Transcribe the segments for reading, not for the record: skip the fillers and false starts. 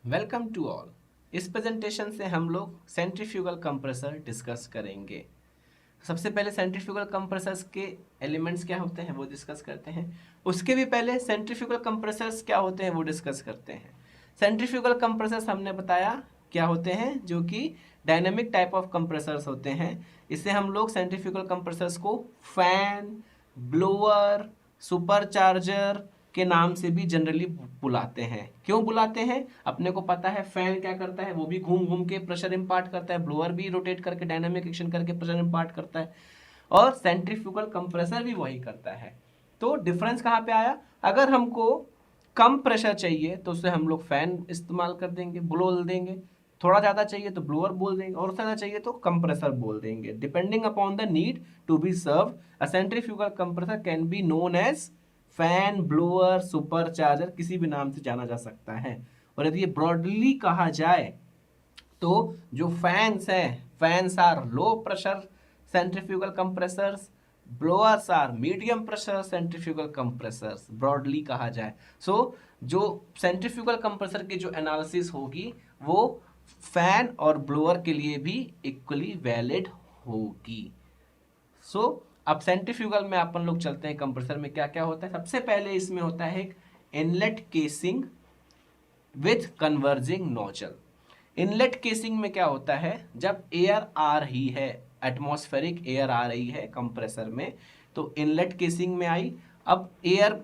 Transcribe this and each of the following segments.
Welcome to all. इस presentation से हम लोग सेंट्रीफ्यूगल कंप्रेसर डिस्कस करेंगे। सबसे पहले सेंट्रीफ्यूगल कंप्रेसर्स के एलिमेंट्स क्या होते हैं वो डिस्कस करते हैं। उसके भी पहले सेंट्रीफ्यूगल कंप्रेसर्स क्या होते हैं वो डिस्कस करते हैं। सेंट्रीफ्यूगल कंप्रेसर्स हमने बताया क्या होते हैं, जो कि डायनेमिक टाइप ऑफ कंप्रेसर्स होते हैं। इससे हम लोग सेंट्रीफ्यूगल कंप्रेसर्स को फैन, ब्लोअर, सुपरचार्जर के नाम से भी जनरली बुलाते हैं। क्यों बुलाते हैं? अपने को पता है फैन क्या करता है, वो भी घूम घूम के प्रेशर इम्पार्ट करता है, ब्लोअर भी रोटेट करके डायनामिक एक्शन करके प्रेशर इम्पार्ट करता है, और सेंट्रीफ्यूगल कंप्रेसर भी वही करता है। तो डिफरेंस कहाँ पे आया? अगर हमको कम प्रेशर चाहिए तो उससे हम लोग फैन इस्तेमाल कर देंगे, बोल देंगे। थोड़ा ज़्यादा चाहिए तो ब्लोअर बोल देंगे, और ज़्यादा चाहिए तो कंप्रेसर बोल देंगे। Depending upon the need to be serve, a centrifugal compressor can be known as fan, blower, super charger, किसी भी नाम से जाना जा सकता है। और यदि ये ब्रॉडली कहा जाए तो जो फैंस हैं, fans are low pressure centrifugal compressors, blowers are medium pressure centrifugal compressors, broadly कहा जाए। सो जो सेंट्रीफ्यूगल कंप्रेसर की जो एनालिसिस होगी वो फैन और ब्लोअर के लिए भी इक्वली वैलिड होगी। अब सेंट्रीफ्यूगल में अपन लोग चलते हैं। कंप्रेसर में क्या क्या होता है? सबसे पहले इसमें होता है एक inlet casing with converging nozzle. Inlet casing में क्या होता है? जब एयर आ रही है, एटमॉस्फेरिक एयर आ रही है कंप्रेसर में, तो इनलेट केसिंग में आई। अब एयर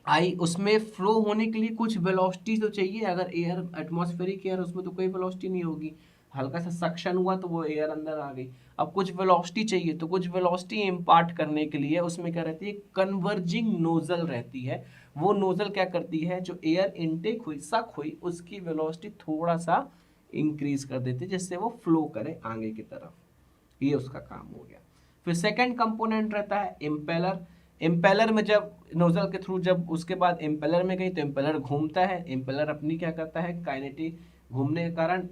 आई, उसमें फ्लो होने के लिए कुछ वेलोसिटी तो चाहिए। अगर एयर एटमॉस्फेरिक एयर, उसमें तो कोई वेलोसिटी नहीं होगी, हल्का सा सक्शन हुआ तो वो एयर अंदर आ गई। अब कुछ वेलोसिटी चाहिए, तो कुछ वेलोसिटी इम्पार्ट करने के लिए उसमें क्या रहती है? कन्वर्जिंग नोजल रहती है। वो नोजल क्या करती है? जो एयर इनटेक हुई, सक हुई, उसकी वेलोसिटी थोड़ा सा इंक्रीज कर देती है, जिससे वो फ्लो करे आगे की तरफ। ये उसका काम हो गया। फिर सेकंड कंपोनेंट रहता है इम्पेलर। इम्पेलर में जब नोजल के थ्रू, जब उसके बाद इम्पेलर में गई तो इम्पेलर घूमता है। इम्पेलर अपनी क्या करता है? काइनेटिक, घूमने के कारण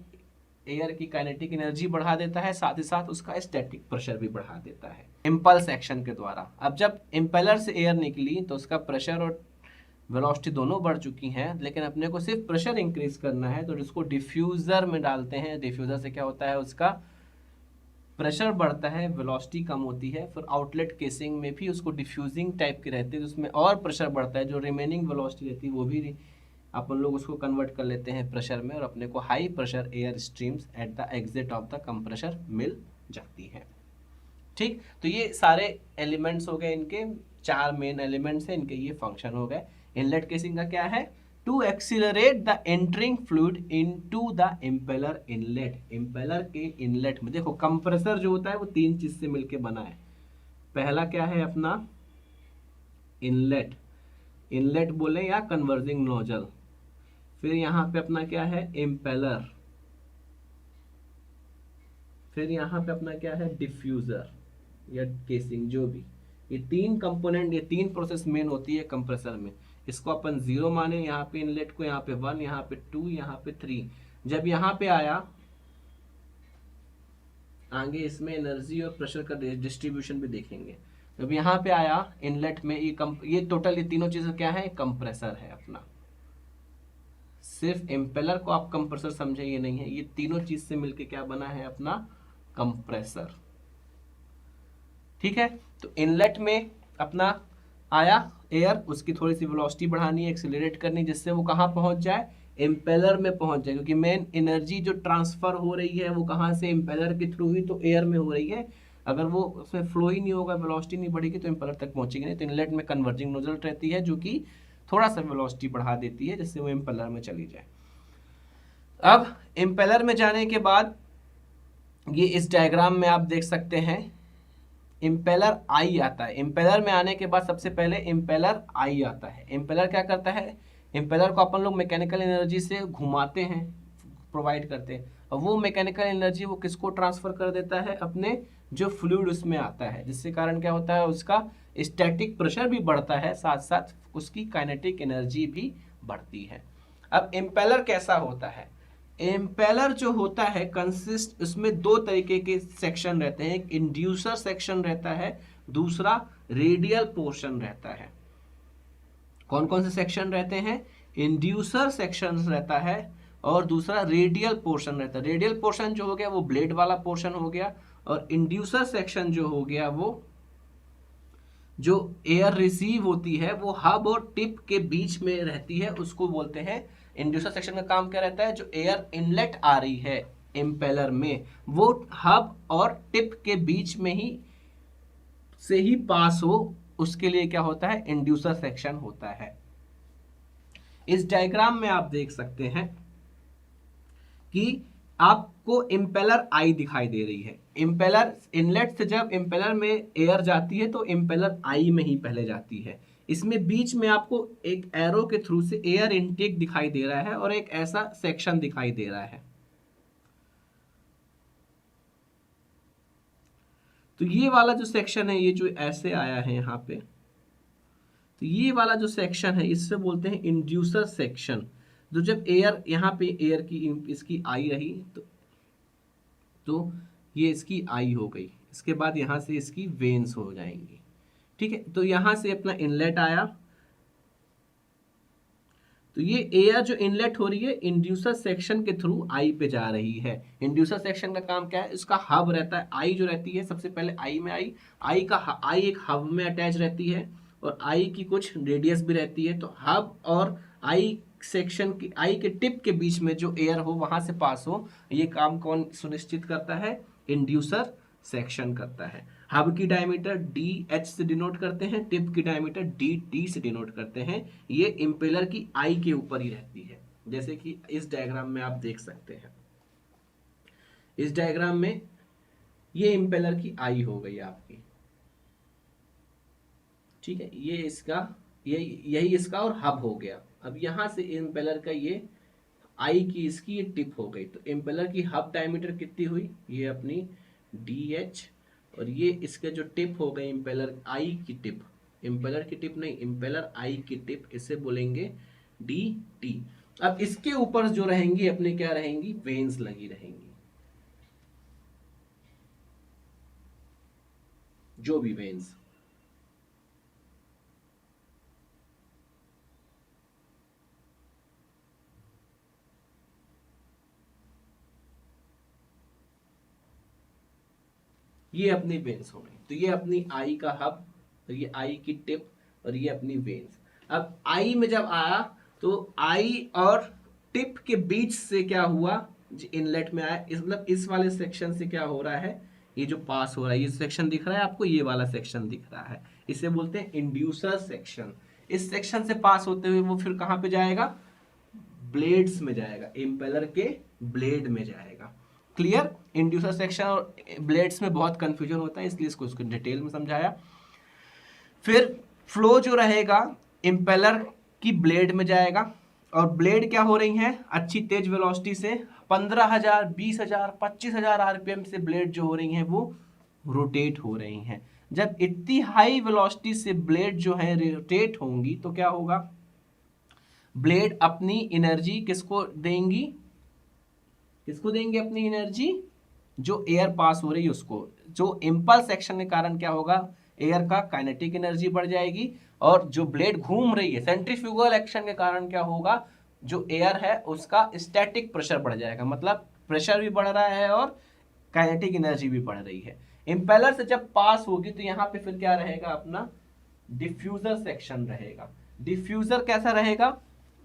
एयर की काइनेटिक एनर्जी बढ़ा देता है, साथ ही साथ उसका स्टैटिक प्रेशर भी बढ़ा देता है इम्पल्स एक्शन के द्वारा। अब जब इम्पेलर से एयर निकली तो उसका प्रेशर और वेलोसिटी दोनों बढ़ चुकी हैं, लेकिन अपने को सिर्फ प्रेशर इंक्रीज करना है, तो इसको डिफ्यूजर में डालते हैं। डिफ्यूजर से क्या होता है? उसका प्रेशर बढ़ता है, वेलोसिटी कम होती है। फिर आउटलेट केसिंग में भी उसको डिफ्यूजिंग टाइप की रहती है, उसमें और प्रेशर बढ़ता है। जो रिमेनिंग वेलोसिटी रहती है वो भी अपन लोग उसको कन्वर्ट कर लेते हैं प्रेशर में, और अपने को high pressure air streams at the exit of the compressor मिल जाती है। ठीक, तो ये सारे एलिमेंट्स हो गए, इनके चार मेन एलिमेंट्स हैं, इनके ये फंक्शन हो गए। इनलेट केसिंग का क्या है? To accelerate the entering fluid into the impeller inlet. Impeller के इनलेट में देखो, कंप्रेसर जो होता है वो तीन चीज से मिलके बना है। पहला क्या है अपना? इनलेट, इनलेट बोले या कन्वर्जिंग नोजल। फिर यहाँ पे अपना क्या है? इम्पेलर। फिर यहाँ पे अपना क्या है? डिफ्यूजर या केसिंग, जो भी। ये तीन कंपोनेंट, ये तीन प्रोसेस मेन होती है कंप्रेसर में। इसको अपन जीरो माने, यहाँ पे इनलेट को, यहाँ पे 1, यहाँ पे 2, यहाँ पे 3। जब यहाँ पे आया, आगे इसमें एनर्जी और प्रेशर का डिस्ट्रीब्यूशन भी देखेंगे। जब यहाँ पे आया इनलेट में, ये टोटल, ये तीनों चीजें क्या है? कंप्रेसर है अपना। सिर्फ इम्पेलर को आप कंप्रेसर समझे, ये नहीं है। ये तीनों चीज से मिलके क्या बना है? अपना कंप्रेसर। ठीक है, तो इनलेट में अपना आया एयर, उसकी थोड़ी सी वेलोसिटी बढ़ानी है, एक्सेलरेट करनी, जिससे वो कहाँ पहुंच जाए? इम्पेलर में पहुंच जाए। क्योंकि मेन एनर्जी जो ट्रांसफर हो रही है वो कहाँ से? इम्पेलर के थ्रू ही तो एयर में हो रही है। अगर वो उसमें फ्लो ही नहीं होगा, वेलोसिटी नहीं बढ़ेगी, तो इम्पेलर तक पहुंचेगी नहीं। तो इनलेट में कन्वर्जिंग नोजल रहती है, जो कि थोड़ा सा वेलोसिटी बढ़ा देती है, जिससे वो इम्पेलर में चली जाए। अब इम्पेलर में जाने के बाद, ये इस डायग्राम में आप देख सकते हैं, इम्पेलर आई आता है। इम्पेलर में आने के बाद सबसे पहले इम्पेलर आई आता है। इम्पेलर क्या करता है? इम्पेलर को अपन लोग मैकेनिकल एनर्जी से घुमाते हैं, प्रोवाइड करते हैं, और वो मैकेनिकल एनर्जी वो किसको ट्रांसफर कर देता है? अपने जो फ्लूइड उसमें आता है, जिसके कारण क्या होता है? उसका स्टैटिक प्रेशर भी बढ़ता है, साथ साथ उसकी काइनेटिक एनर्जी भी बढ़ती है। अब इम्पेलर कैसा होता है? इम्पेलर जो होता है कंसिस्ट, उसमें दो तरीके के सेक्शन रहते हैं। एक इंड्यूसर सेक्शन रहता है, दूसरा रेडियल पोर्शन रहता है। कौन कौन से सेक्शन रहते हैं? इंड्यूसर सेक्शन रहता है, और दूसरा रेडियल पोर्शन रहता है। रेडियल पोर्शन जो हो गया वो ब्लेड वाला पोर्शन हो गया, और इंड्यूसर सेक्शन जो हो गया वो जो एयर रिसीव होती है वो हब और टिप के बीच में रहती है, उसको बोलते हैं इंड्यूसर सेक्शन का काम क्या रहता है, जो एयर इनलेट आ रही है इम्पेलर में वो हब और टिप के बीच में ही से ही पास हो, उसके लिए क्या होता है, इंड्यूसर सेक्शन होता है। इस डायग्राम में आप देख सकते हैं कि आपको इम्पेलर आई दिखाई दे रही है। इम्पेलर इनलेट से जब इम्पेलर में एयर जाती है तो इम्पेलर आई में ही पहले जाती है। इसमें बीच में आपको एक एरो के थ्रू से एयर इनटेक दिखाई दे रहा है और एक ऐसा सेक्शन दिखाई दे रहा है। तो ये वाला जो सेक्शन है, ये जो ऐसे आया है यहाँ पे, तो ये वाला जो सेक्शन है इससे बोलते हैं इंड्यूसर सेक्शन। तो जब एयर यहाँ पे एयर की इसकी आई रही तो ये इसकी आई हो गई, इसके बाद यहाँ से इसकी वेन्स हो जाएंगी। ठीक है, तो यहाँ से अपना इनलेट आया, तो ये एयर जो इनलेट हो रही है इंड्यूसर सेक्शन के थ्रू आई पे जा रही है। इंड्यूसर सेक्शन का काम क्या है, इसका हब रहता है, आई जो रहती है सबसे पहले आई में आई एक हब में अटैच रहती है और आई की कुछ रेडियस भी रहती है। तो हब और आई सेक्शन की आई के टिप के बीच में जो एयर हो वहां से पास हो, ये काम कौन सुनिश्चित करता है, इंड्यूसर सेक्शन करता है। हब की डायमीटर डी एच से डिनोट करते हैं, टिप की डायमीटर डी टी से डिनोट करते हैं। ये इम्पेलर की आई के ऊपर ही रहती है, जैसे कि इस डायग्राम में आप देख सकते हैं। इस डायग्राम में ये इम्पेलर की आई हो गई आपकी, ठीक है, ये इसका यही इसका और हब हो गया। अब यहां से इम्पेलर का ये आई की इसकी ये टिप हो गई। तो इम्पेलर की हब डायमीटर कितनी हुई, ये अपनी डी एच, और ये इसके जो टिप हो गई इम्पेलर आई की टिप, इम्पेलर की टिप नहीं, इम्पेलर आई की टिप, इसे बोलेंगे डी टी। अब इसके ऊपर जो रहेंगी अपने क्या रहेंगी, वेन्स लगी रहेंगी, जो भी वेन्स। ये अपनी वेन्स हो गई। तो ये अपनी आई का हब, तो ये आई की टिप, और ये अपनी वेन्स। अब आई में जब आया तो आई और टिप के बीच से क्या हुआ, इनलेट में आया, इस मतलब इस वाले सेक्शन से क्या हो रहा है, ये जो पास हो रहा है, ये सेक्शन दिख रहा है आपको, ये वाला सेक्शन दिख रहा है, इसे बोलते हैं इंड्यूसर सेक्शन। इस सेक्शन से पास होते हुए वो फिर कहां पे जाएगा, ब्लेड्स में जाएगा, इम्पेलर के ब्लेड में जाएगा। क्लियर, इंड्यूसर सेक्शन और ब्लेड्स में बहुत कंफ्यूजन होता है, इसलिए इसको डिटेल में समझाया। फिर फ्लो जो रहेगा इम्पेलर की ब्लेड में जाएगा, और ब्लेड क्या हो रही हैं, अच्छी तेज वेलोसिटी से 15,000 20,000 25,000 आरपीएम से ब्लेड जो हो रही हैं वो रोटेट हो रही हैं। जब इतनी हाई वेलोसिटी से ब्लेड जो है रोटेट होंगी तो क्या होगा, ब्लेड अपनी एनर्जी किसको देंगी, अपनी एनर्जी, जो एयर पास हो रही है उसको। जो इम्पल्स एक्शन के कारण क्या होगा, एयर का काइनेटिक एनर्जी बढ़ जाएगी, और जो ब्लेड घूम रही है सेंट्रीफ्यूगल एक्शन के कारण क्या होगा, जो एयर है उसका स्टैटिक प्रेशर बढ़ जाएगा, मतलब प्रेशर भी बढ़ रहा है और काइनेटिक एनर्जी भी बढ़ रही है। इम्पेलर से जब पास होगी तो यहाँ पे फिर क्या रहेगा, अपना डिफ्यूजर सेक्शन रहेगा। डिफ्यूजर कैसा रहेगा,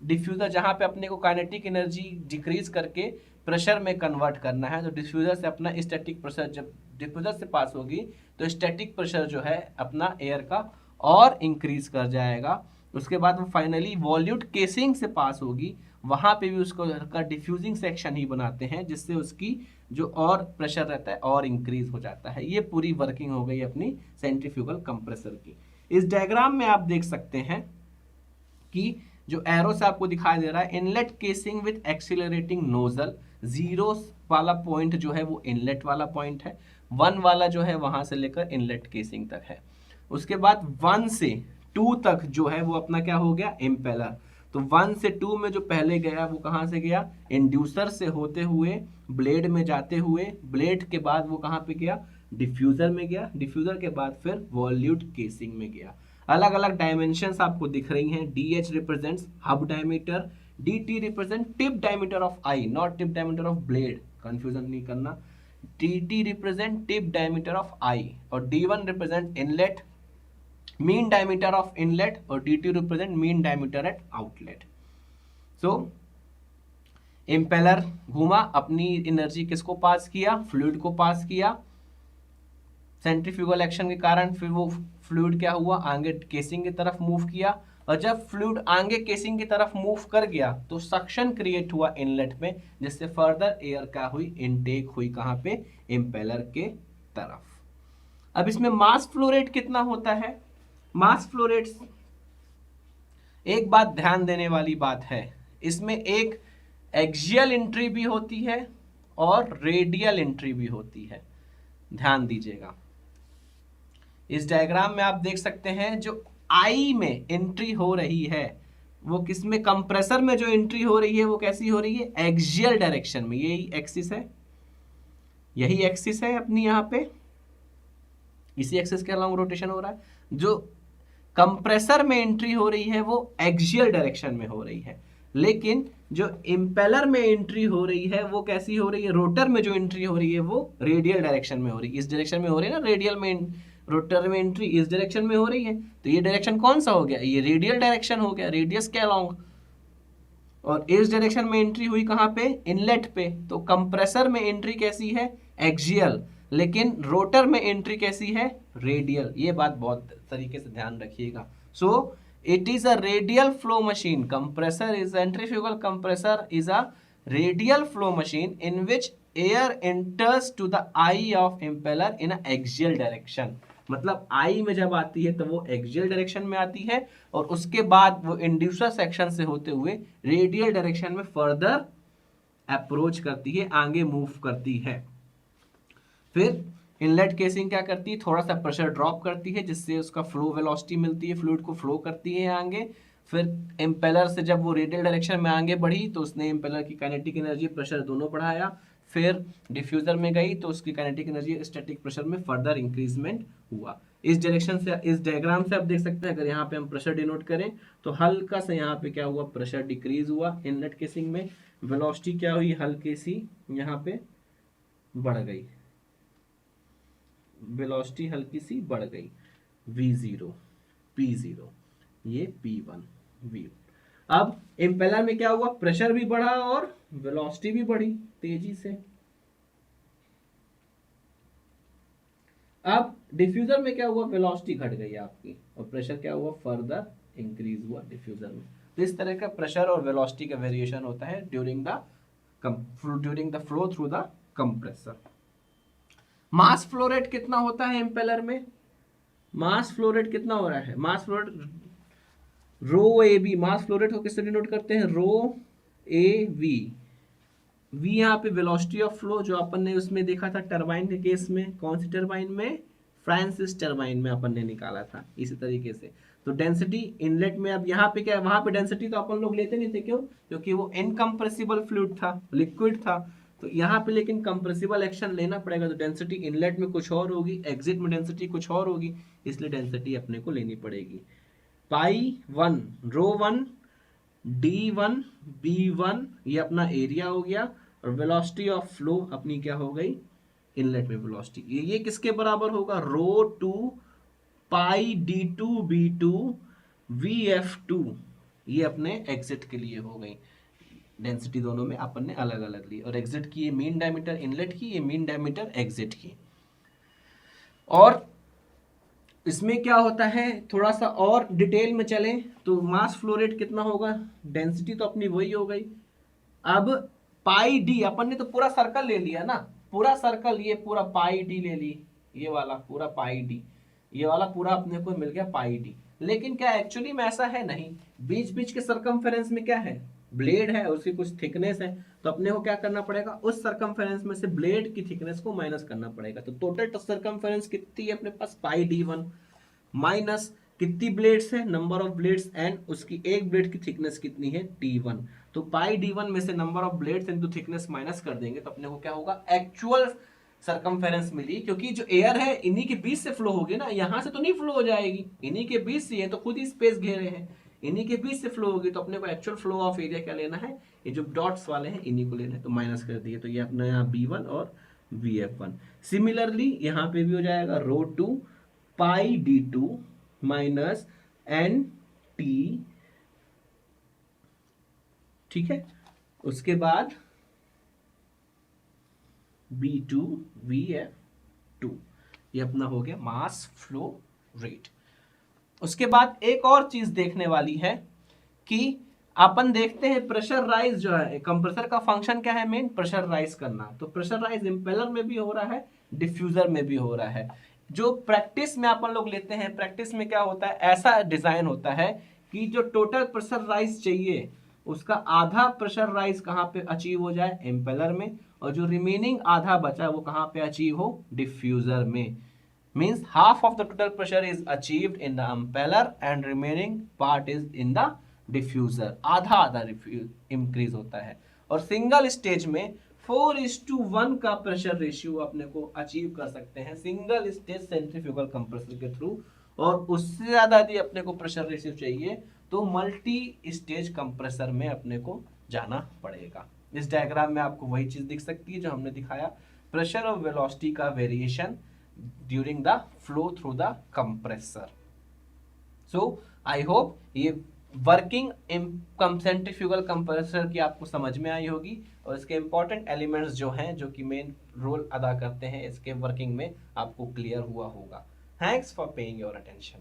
डिफ्यूजर जहां पे अपने को काइनेटिक एनर्जी डिक्रीज करके प्रेशर में कन्वर्ट करना है, तो डिफ्यूजर से अपना स्टैटिक प्रेशर, जब डिफ्यूजर से पास होगी तो स्टैटिक प्रेशर जो है अपना एयर का और इंक्रीज कर जाएगा। उसके बाद वो फाइनली वॉल्यूट केसिंग से पास होगी, वहां पे भी उसको का डिफ्यूजिंग सेक्शन ही बनाते हैं, जिससे उसकी जो और प्रेशर रहता है और इंक्रीज हो जाता है। ये पूरी वर्किंग हो गई अपनी सेंट्रीफ्यूगल कंप्रेसर की। इस डायग्राम में आप देख सकते हैं कि जो एरो से आपको दिखाई दे रहा है, inlet casing with accelerating nozzle, 0 वाला पॉइंट जो है वो इनलेट वाला पॉइंट है, 1 वाला जो है वहां से लेकर इनलेट केसिंग तक है। उसके बाद 1 से 2 तक जो है वो अपना क्या हो गया, इम्पेलर। तो 1 से 2 में जो पहले गया वो कहां से गया, इंड्यूसर से होते हुए ब्लेड में जाते हुए, ब्लेड के बाद वो कहां पे गया, डिफ्यूजर में गया, डिफ्यूजर के बाद फिर वॉल्यूट केसिंग में गया। अलग अलग डायमेंशंस आपको दिख रही हैं, D H represents hub diameter, D T represent tip diameter of eye, not tip diameter of blade, confusion नहीं करना। D T represent tip diameter of eye और D one represent inlet mean diameter of inlet और D two represent mean diameter at outlet. So impeller घूमा, अपनी energy किसको पास किया, fluid को पास किया, सेंट्रीफ्यूगल एक्शन के कारण फिर वो फ्लूइड क्या हुआ, आगे केसिंग की तरफ मूव किया, और जब फ्लूइड आगे केसिंग की तरफ मूव कर गया तो सक्शन क्रिएट हुआ इनलेट में, जिससे फर्दर एयर क्या हुई, इनटेक हुई कहां पे, इम्पेलर के तरफ। अब इसमें मास फ्लो रेट कितना होता है, मास फ्लो रेट, एक बात ध्यान देने वाली बात है, इसमें एक एक्सियल एंट्री भी होती है और रेडियल एंट्री भी होती है, ध्यान दीजिएगा। इस डायग्राम में आप देख सकते हैं जो आई में एंट्री हो रही है वो किसमें, कंप्रेसर में जो एंट्री हो रही है वो कैसी हो रही है, एक्सियल डायरेक्शन में, यही एक्सिस है, यही एक्सिस है अपनी यहाँ पे, इसी एक्सिस के अलॉन्ग रोटेशन हो रहा है। जो कंप्रेसर में एंट्री हो रही है वो एक्सियल डायरेक्शन में हो रही है, लेकिन जो इम्पेलर में एंट्री हो रही है वो कैसी हो रही है, रोटर में जो एंट्री हो रही है वो रेडियल डायरेक्शन में हो रही है, इस डायरेक्शन में हो रही है ना, रेडियल में, रोटर में एंट्री इस डायरेक्शन में हो रही है, तो ये डायरेक्शन कौन सा हो गया, ये रेडियल डायरेक्शन हो गया, रेडियस के अलॉन्ग, और इस डायरेक्शन में एंट्री हुई कहां पे, इनलेट पे, तो कंप्रेसर में एंट्री कैसी है, एक्सियल, लेकिन रोटर में एंट्री कैसी है, रेडियल। ये बात बहुत तरीके से ध्यान रखिएगा। So it is a radial flow machine, compressor is centrifugal compressor is a radial flow machine in which air enters to the eye of impeller in a axial direction. मतलब आई में जब आती है तो वो एक्सियल डायरेक्शन में आती है और उसके बाद वो इंड्यूसर सेक्शन से होते हुए रेडियल डायरेक्शन में फर्दर अप्रोच करती है, आगे मूव करती है। फिर इनलेट केसिंग क्या करती है, थोड़ा सा प्रेशर ड्रॉप करती है जिससे उसका फ्लो वेलोसिटी मिलती है, फ्लूइड को फ्लो करती है आगे। फिर इम्पेलर से जब वो रेडियल डायरेक्शन में आगे बढ़ी तो उसने इम्पेलर की काइनेटिक एनर्जी, प्रेशर दोनों बढ़ाया। फिर डिफ्यूजर में गई तो उसकी काइनेटिक एनर्जी, स्टैटिक प्रेशर में फर्दर इंक्रीजमेंट हुआ। इस डायरेक्शन से, इस डायग्राम से आप देख सकते हैं, अगर यहाँ पे हम प्रेशर डिनोट करें तो हल्का सा यहाँ पे क्या हुआ, प्रेशर डिक्रीज हुआ इनलेट केसिंग में, वेलोसिटी क्या हुई, हल्की सी यहाँ पे बढ़ गई, वेलोसिटी हल्की सी बढ़ गई, v0 p0, ये p1 v। अब इम्पेलर में क्या हुआ, प्रेशर भी बढ़ा और वेलोसिटी भी बढ़ी तेजी से। अब डिफ्यूजर में क्या हुआ, वेलोसिटी घट गई आपकी और प्रेशर क्या हुआ, फर्दर इंक्रीज हुआ डिफ्यूजर में। तो इस तरह का प्रेशर और वेलोसिटी का वेरिएशन होता है during the flow through the compressor. Mass flow rate कितना होता है इम्पेलर में, मास फ्लो रेट कितना हो रहा है, mass flow rate rho a b, mass flow rate को किससे डिनोट करते हैं, रो ए वी, वी यहाँ पे वेलोसिटी ऑफ फ्लो, जो अपन ने उसमें देखा था टरबाइन के केस में, कौन सी टरबाइन में, फ्रांसिस टरबाइन में अपन ने निकाला था इसी तरीके से। तो डेंसिटी इनलेट में, अब यहाँ पे क्या है, वहां पे डेंसिटी तो अपन लोग लेते नहीं थे, क्यों, क्योंकि वो इनकम्प्रेसिबल फ्लूइड था, लिक्विड था। तो यहाँ पे लेकिन कंप्रेसिबल एक्शन लेना पड़ेगा, तो डेंसिटी इनलेट में कुछ और होगी, एग्जिट में डेंसिटी कुछ और होगी, इसलिए डेंसिटी अपने को लेनी पड़ेगी। पाई 1 रो 1 d1 b1 ये अपना एरिया हो गया, और वेलोसिटी ऑफ फ्लो अपनी क्या हो गई, इनलेट में वेलोसिटी, ये किसके बराबर होगा, रो 2 पाई d2 b2 vf2, ये अपने एग्जिट के लिए हो गई। डेंसिटी दोनों में अपन ने अलग अलग ली, और एग्जिट की ये मीन डायमीटर इनलेट की, ये मीन डायमीटर एग्जिट की। और इसमें क्या होता है, थोड़ा सा और डिटेल में चलें तो मास फ्लो रेट कितना होगा, डेंसिटी तो अपनी वही हो गई। अब पाई डी, अपन ने तो पूरा सर्कल ले लिया ना, पूरा सर्कल, ये पूरा पाई डी ले ली, ये वाला पूरा पाई डी, ये वाला पूरा अपने को मिल गया पाई डी। लेकिन क्या एक्चुअली में ऐसा है, नहीं, बीच बीच के सर्कमफेरेंस में क्या है, ब्लेड है, उसकी कुछ थिकनेस है, तो अपने को क्या करना पड़ेगा, उस सर्कमफेरेंस में से ब्लेड की थिकनेस को माइनस करना पड़ेगा। तो टोटल सर्कमफेरेंस कितनी है अपने पास, पाई d1 माइनस कितनी ब्लेड्स है, नंबर ऑफ ब्लेड्स, एंड उसकी एक ब्लेड की थिकनेस कितनी है, d1। तो पाई d1 में से number of blades into thickness minus कर देंगे तो अपने को क्या होगा, एक्चुअल सर्कमफेरेंस मिली, क्योंकि जो एयर है इन्हीं के बीच से फ्लो होगी ना, यहां से तो नहीं फ्लो हो जाएगी, इन्हीं के बीच से है, तो खुद ही स्पेस घेरे हैं, इन्हीं के बीच से फ्लो होगी, तो अपने को एक्चुअल फ्लो ऑफ एरिया क्या लेना है, ये जो डॉट्स वाले हैं इन्हीं को लेना है, तो माइनस कर दिए, तो ये अपना यहाँ B1 और VF1। सिमिलरली यहाँ पे भी हो जाएगा ρ2 पाई D2 माइनस NT, ठीक है। उसके बाद B2 VF2, ये अपना हो गया मास फ्लो रेट। उसके बाद एक और चीज देखने वाली है कि अपन देखते हैं प्रेशर राइज जो है, कंप्रेसर का फंक्शन क्या है, मेन प्रेशर राइज करना। तो प्रेशर राइज इंपेलर में भी हो रहा है, डिफ्यूजर में भी हो रहा है। जो प्रैक्टिस में अपन लोग लेते हैं, प्रैक्टिस में क्या होता है, ऐसा डिजाइन होता है कि जो टोटल प्रेशर राइज चाहिए उसका आधा प्रेशर राइज कहाँ पे अचीव हो जाए, इंपेलर में, और जो रिमेनिंग आधा बचा वो कहाँ पे अचीव हो, डिफ्यूजर में। Means half of the total pressure is achieved in the impeller and remaining part is in the diffuser। आधा आधा इंक्रीज होता है। और सिंगल स्टेज में 4:1 का प्रेशर रेशियो अपने को अचीव कर सकते हैं सिंगल स्टेज सेंट्रीफ्यूगल कंप्रेसर के थ्रू। और उससे ज्यादा यदि अपने को प्रेशर रेशियो चाहिए तो मल्टी स्टेज कंप्रेसर में अपने को जाना पड़ेगा। इस डायग्राम में आपको वही चीज दिख सकती है जो हमने दिखाया, प्रेशर और वेलोसिटी का variation during the flow through the compressor। So I hope ये वर्किंग सेंट्रीफ्यूगल कंप्रेसर की आपको समझ में आई होगी, और इसके इंपॉर्टेंट एलिमेंट्स जो हैं जो कि मेन रोल अदा करते हैं इसके वर्किंग में आपको क्लियर हुआ होगा। Thanks for paying your attention.